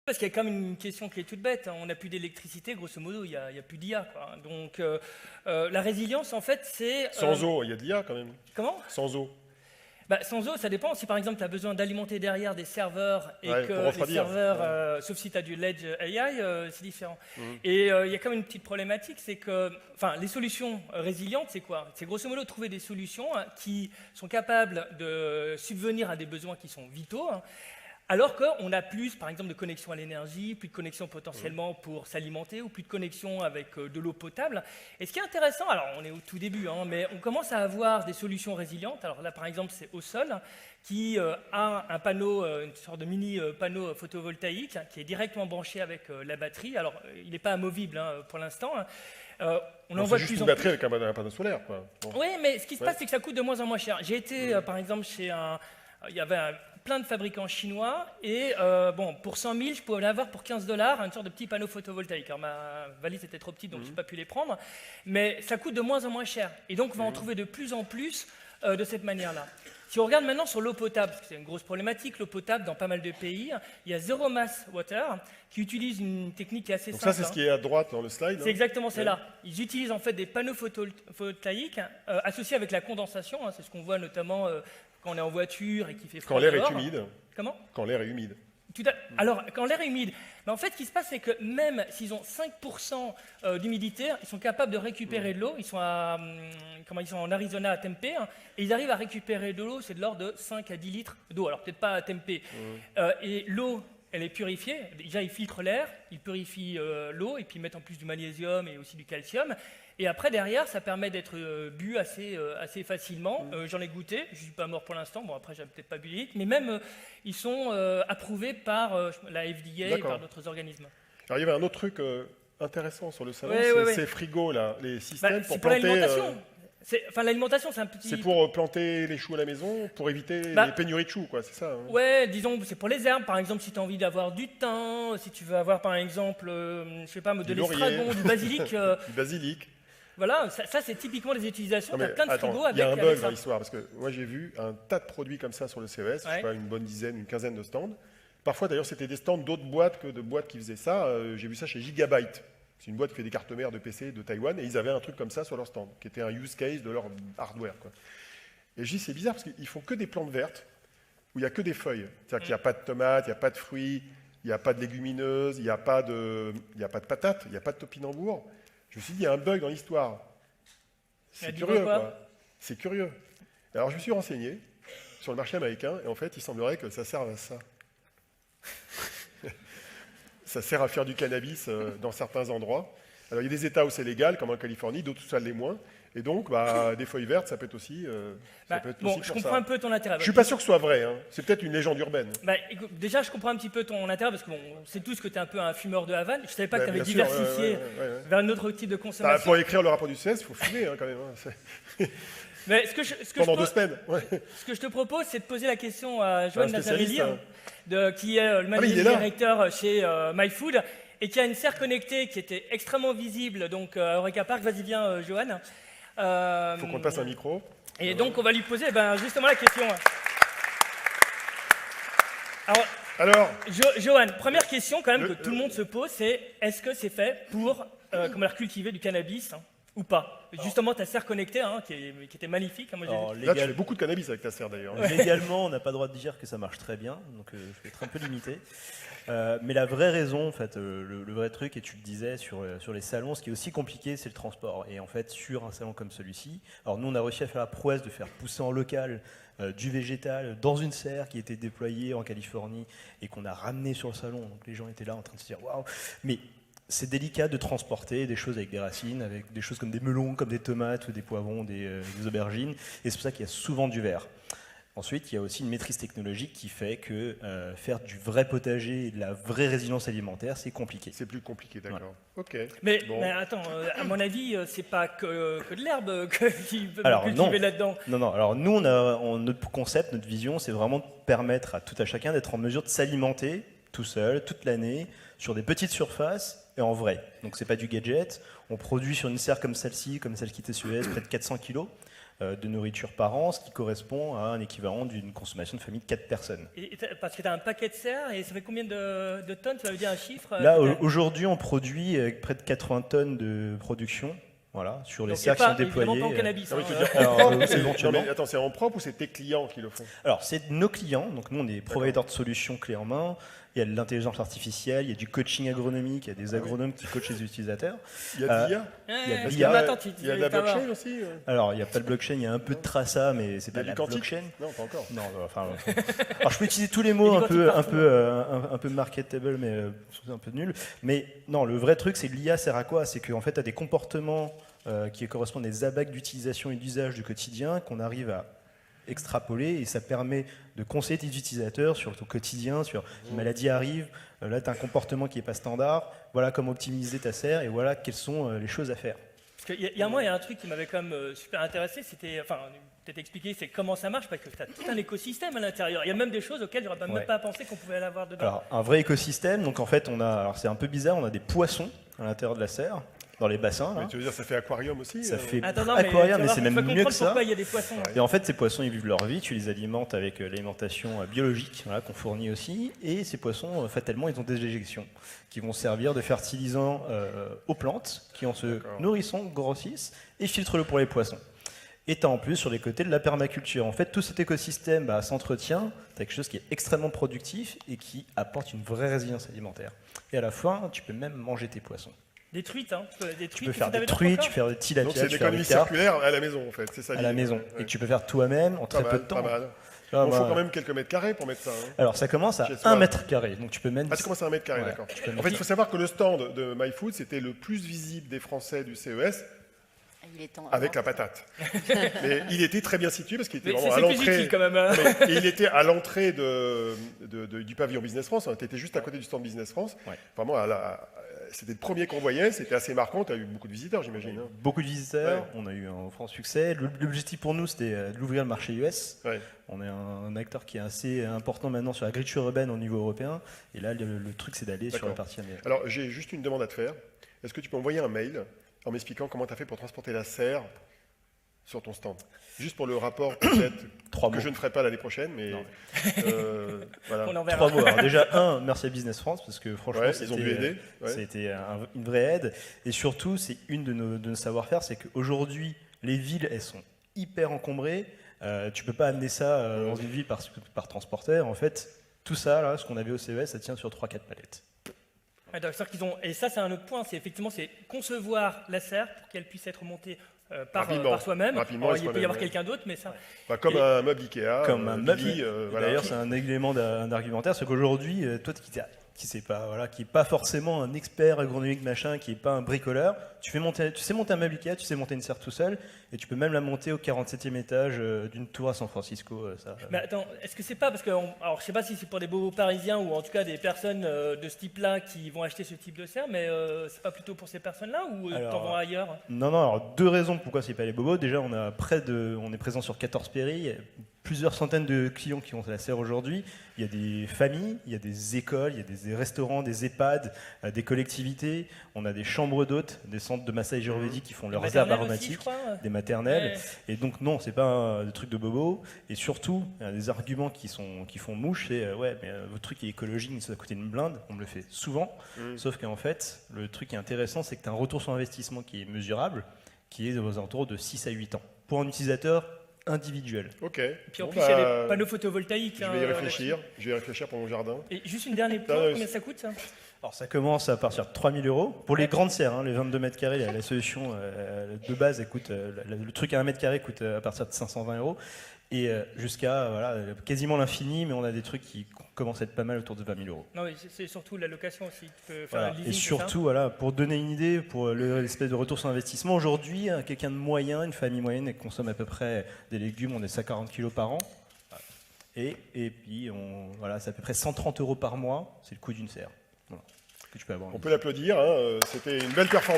Parce qu'il y a quand même une question qui est toute bête. On n'a plus d'électricité, grosso modo, il n'y a plus d'IA. Donc, la résilience, en fait, c'est... Sans eau, il y a de l'IA quand même. Comment? Sans eau. Sans eau, ça dépend. Si par exemple tu as besoin d'alimenter derrière des serveurs et que les serveurs, sauf si tu as du Ledge AI, c'est différent. Et il y a quand même une petite problématique, c'est que les solutions résilientes, c'est quoi? C'est grosso modo trouver des solutions qui sont capables de subvenir à des besoins qui sont vitaux, alors qu'on a plus, par exemple, de connexion à l'énergie, plus de connexion potentiellement pour s'alimenter, ou plus de connexion avec de l'eau potable. Et ce qui est intéressant, alors on est au tout début, mais on commence à avoir des solutions résilientes. Alors là, par exemple, c'est Ausol, qui a un panneau, une sorte de mini panneau photovoltaïque, qui est directement branché avec la batterie. Alors, il n'est pas amovible pour l'instant. On en voit juste une batterie avec un panneau solaire, quoi. Bon. Oui, mais ce qui se passe, c'est que ça coûte de moins en moins cher. J'ai été, par exemple, chez il y avait plein de fabricants chinois et pour 100 000, je pouvais l'avoir pour 15 $, une sorte de petit panneau photovoltaïque. Alors ma valise était trop petite, donc je n'ai pas pu les prendre, mais ça coûte de moins en moins cher. Et donc, on va en trouver de plus en plus de cette manière-là. Si on regarde maintenant sur l'eau potable, parce que c'est une grosse problématique, l'eau potable dans pas mal de pays, il y a Zero Mass Water qui utilise une technique qui est assez simple. Donc ça, c'est ce qui est à droite dans le slide. C'est exactement celle-là. Ils utilisent en fait des panneaux photovoltaïques associés avec la condensation. C'est ce qu'on voit notamment quand on est en voiture et qu'il fait froid. Quand l'air est humide. Comment? Quand l'air est humide. Alors, quand l'air est humide, en fait, ce qui se passe, c'est que même s'ils ont 5% d'humidité, ils sont capables de récupérer de l'eau. Ils sont en Arizona à Tempe, et ils arrivent à récupérer de l'eau, c'est de l'ordre de 5 à 10 litres d'eau. Alors, peut-être pas à Tempe. Et l'eau, elle est purifiée. Déjà, ils filtrent l'air, ils purifient l'eau, et puis ils mettent en plus du magnésium et aussi du calcium. Et après, derrière, ça permet d'être bu assez facilement. J'en ai goûté, je ne suis pas mort pour l'instant. Bon, après, je n'ai peut-être pas bu les mais même, ils sont approuvés par la FDA et par d'autres organismes. Alors, il y avait un autre truc intéressant sur le salon, ces frigos, là, les systèmes pour planter... l'alimentation. L'alimentation, c'est un petit... C'est pour planter les choux à la maison, pour éviter les pénuries de choux, quoi, c'est ça, hein. Ouais, disons, c'est pour les herbes. Par exemple, si tu as envie d'avoir du thym, si tu veux avoir, par exemple, je sais pas, de l'estragon, du basilic. Du basilic. Voilà, ça c'est typiquement des utilisations. Tu as plein de frigos avec. Il y a un bug dans l'histoire, parce que moi j'ai vu un tas de produits comme ça sur le CES, je sais pas, une bonne dizaine, une quinzaine de stands. Parfois d'ailleurs c'était des stands d'autres boîtes que de boîtes qui faisaient ça. J'ai vu ça chez Gigabyte. C'est une boîte qui fait des cartes mères de PC de Taïwan, et ils avaient un truc comme ça sur leur stand, qui était un use case de leur hardware, quoi. Et je dis c'est bizarre, parce qu'ils font que des plantes vertes, où il n'y a que des feuilles. C'est-à-dire qu'il n'y a pas de tomates, il n'y a pas de fruits, il n'y a pas de légumineuses, il n'y a pas de patates, il n'y a pas de topinambour. Je me suis dit, il y a un bug dans l'histoire. C'est curieux, quoi. C'est curieux. Alors, je me suis renseigné sur le marché américain, et en fait, il semblerait que ça serve à ça. Ça sert à faire du cannabis dans certains endroits. Alors, il y a des États où c'est légal, comme en Californie, d'autres où ça l'est moins. Et donc, des feuilles vertes, ça peut être aussi. Je comprends un peu ton intérêt. Je suis pas sûr que ce soit vrai. Hein. C'est peut-être une légende urbaine. Écoute, déjà, je comprends un petit peu ton intérêt parce que on sait tous que tu es un peu un fumeur de Havane. Je savais pas que tu avais diversifié vers un autre type de consommation. Pour écrire le rapport du CES, il faut fumer quand même. Mais pendant 2 semaines. Ce que je te propose, c'est de poser la question à Johan Nazarelli, qui est le managing directeur chez MyFood, et qui a une serre connectée qui était extrêmement visible donc à Eureka Park. Vas-y, viens, Johan. Il faut qu'on te passe un micro. Et donc, on va lui poser justement la question. Alors Johan, première question quand même que tout le monde se pose, c'est est-ce que c'est fait pour cultiver du cannabis ou pas? Justement, ta serre connectée, qui était magnifique. Là, tu fais beaucoup de cannabis avec ta serre d'ailleurs. Légalement, on n'a pas le droit de dire que ça marche très bien, donc je vais être un peu limité. Mais la vraie raison, en fait, le vrai truc, et tu le disais sur les salons, ce qui est aussi compliqué, c'est le transport. Et en fait, sur un salon comme celui-ci, alors nous, on a réussi à faire la prouesse de faire pousser en local du végétal dans une serre qui était déployée en Californie et qu'on a ramené sur le salon. Donc les gens étaient là en train de se dire waouh. Mais c'est délicat de transporter des choses avec des racines, avec des choses comme des melons, comme des tomates ou des poivrons, des aubergines. Et c'est pour ça qu'il y a souvent du verre. Ensuite, il y a aussi une maîtrise technologique qui fait que faire du vrai potager et de la vraie résilience alimentaire, c'est compliqué. C'est plus compliqué, d'accord. Ok. Mais attends, à mon avis, c'est pas que de l'herbe qui peut cultiver là-dedans. Non. Alors nous, notre concept, notre vision, c'est vraiment de permettre à tout à chacun d'être en mesure de s'alimenter tout seul, toute l'année, sur des petites surfaces et en vrai. Donc c'est pas du gadget. On produit sur une serre comme celle-ci, comme celle qui était sur US, près de 400 kilos. de nourriture par an, ce qui correspond à un équivalent d'une consommation de famille de 4 personnes. Parce que tu as un paquet de serres, et ça fait combien de tonnes? Ça veut dire un chiffre? Là, aujourd'hui, on produit près de 80 tonnes de production. Voilà, sur les serres qui sont déployés. Pas en cannabis. Attends, c'est en propre ou c'est tes clients qui le font? Alors, c'est nos clients. Donc, nous, on est provider de solutions clés en main. Il y a de l'intelligence artificielle, il y a du coaching agronomique, il y a des agronomes qui coachent les utilisateurs. Il y a de l'IA. Il y a de la blockchain aussi. Alors, il n'y a pas de blockchain, il y a un peu de traça, mais c'est pas de la blockchain. Non, pas encore. Non, enfin. Alors, je peux utiliser tous les mots un peu marketable, mais c'est un peu nul. Mais non, le vrai truc, c'est que l'IA sert à quoi? C'est qu'en fait, tu as des comportements qui correspondent à des abacs d'utilisation et d'usage du quotidien qu'on arrive à extrapoler, et ça permet de conseiller tes utilisateurs sur ton quotidien, sur une maladie arrive, là tu as un comportement qui n'est pas standard, voilà comment optimiser ta serre et voilà quelles sont les choses à faire. Parce qu'il y a un truc qui m'avait quand même super intéressé, c'était, enfin peut-être expliquer, c'est comment ça marche, parce que tu as tout un écosystème à l'intérieur. Il y a même des choses auxquelles j'aurais même pas pensé qu'on pouvait l'avoir dedans. Alors un vrai écosystème, donc en fait alors c'est un peu bizarre, on a des poissons à l'intérieur de la serre, dans les bassins. Mais tu veux dire, ça fait aquarium aussi? Ça fait aquarium, mais c'est même mieux que ça. Il y a des poissons. Et en fait, ces poissons, ils vivent leur vie, tu les alimentes avec l'alimentation biologique qu'on fournit aussi, et ces poissons, fatalement, ils ont des éjections qui vont servir de fertilisant aux plantes, qui en se nourrissant, grossissent, et filtrent l'eau pour les poissons. Et tu as en plus sur les côtés de la permaculture. En fait, tout cet écosystème s'entretient, tu as quelque chose qui est extrêmement productif et qui apporte une vraie résilience alimentaire. Et à la fin, tu peux même manger tes poissons. Des truites, hein. Tu peux faire des truites, tu peux faire des tilapias. Donc c'est une économie circulaire à la maison, en fait. C'est ça. À la maison. Ouais. Et tu peux faire toi-même en très peu de temps. Pas mal. Il faut quand même quelques mètres carrés pour mettre ça. Hein. Alors ça commence à 1 mètre carré. Donc tu peux mettre. Ah, ça commence à 1 mètre carré, d'accord. En fait, il faut savoir que le stand de MyFood, c'était le plus visible des Français du CES. Avec la patate. Mais il était très bien situé parce qu'il était vraiment à l'entrée. Quand même. Il était à l'entrée du pavillon Business France. Tu étais juste à côté du stand Business France. Ouais. Vraiment, c'était le premier qu'on voyait. C'était assez marquant. Tu as eu beaucoup de visiteurs, j'imagine. Hein. Beaucoup de visiteurs. Ouais. On a eu un franc succès. L'objectif pour nous, c'était d'ouvrir le marché US. Ouais. On est un acteur qui est assez important maintenant sur l'agriculture urbaine au niveau européen. Et là, le truc, c'est d'aller sur la partie américaine. Alors, j'ai juste une demande à te faire. Est-ce que tu peux envoyer un mail en m'expliquant comment tu as fait pour transporter la serre sur ton stand? Juste pour le rapport, peut-être, que je ne ferai pas l'année prochaine, mais voilà. On en verra. 3 mots. Alors déjà, merci à Business France, parce que franchement, c'était une vraie aide. Et surtout, c'est une de nos savoir-faire, c'est qu'aujourd'hui, les villes, elles sont hyper encombrées. Tu ne peux pas amener ça dans une ville par transporteur. En fait, tout ça, là, ce qu'on avait au CES, ça tient sur 3-4 palettes. Et ça, c'est un autre point, c'est effectivement concevoir la serre pour qu'elle puisse être montée par soi-même. Il peut y avoir quelqu'un d'autre, mais ça... Comme un meuble Ikea. Comme un meuble. D'ailleurs, c'est un élément d'argumentaire, c'est qu'aujourd'hui, toi qui n'est pas forcément un expert agronomique machin, qui n'est pas un bricoleur, tu sais monter un meuble Ikea, tu sais monter une serre tout seul, et tu peux même la monter au 47e étage d'une tour à San Francisco. Mais attends, est-ce que c'est pas parce que, alors je sais pas si c'est pour des bobos parisiens ou en tout cas des personnes de ce type-là qui vont acheter ce type de serre, mais c'est pas plutôt pour ces personnes-là ou t'en vends ailleurs? Non, alors 2 raisons pourquoi c'est pas les bobos. Déjà, on est présent sur 14 pays. Plusieurs centaines de clients qui ont la serre aujourd'hui. Il y a des familles, il y a des écoles, il y a des restaurants, des EHPAD, des collectivités. On a des chambres d'hôtes, des centres de massage ayurvédique qui font leurs herbes aromatiques, des maternelles. Ouais. Et donc non, c'est pas des trucs de bobo. Et surtout, il y a des arguments qui font mouche. C'est mais votre truc est écologique, ça va coûter une blinde. On me le fait souvent. Sauf qu'en fait, le truc qui est intéressant, c'est que tu as un retour sur investissement qui est mesurable, qui est aux alentours de 6 à 8 ans. Pour un utilisateur individuel. Ok. Et puis en plus, il y a des panneaux photovoltaïques. Je vais y réfléchir. Je vais réfléchir pour mon jardin. Et juste une dernière point, combien ça coûte ça? Alors ça commence à partir de 3 000 €. Pour les grandes serres, les 22 mètres carrés, la solution de base, elle coûte, le truc à 1 mètre carré coûte à partir de 520 €. Et jusqu'à quasiment l'infini, mais on a des trucs qui commencent à être pas mal autour de 20 000 €. Non, mais c'est surtout la location aussi. Tu peux faire un leasing, et surtout, pour donner une idée, pour l'espèce de retour sur investissement, aujourd'hui, quelqu'un de moyen, une famille moyenne, elle consomme à peu près des légumes, on est à 40 kg par an. Et puis, c'est à peu près 130 € par mois, c'est le coût d'une serre. Voilà. Que tu peux avoir. On peut l'applaudir, hein, c'était une belle performance.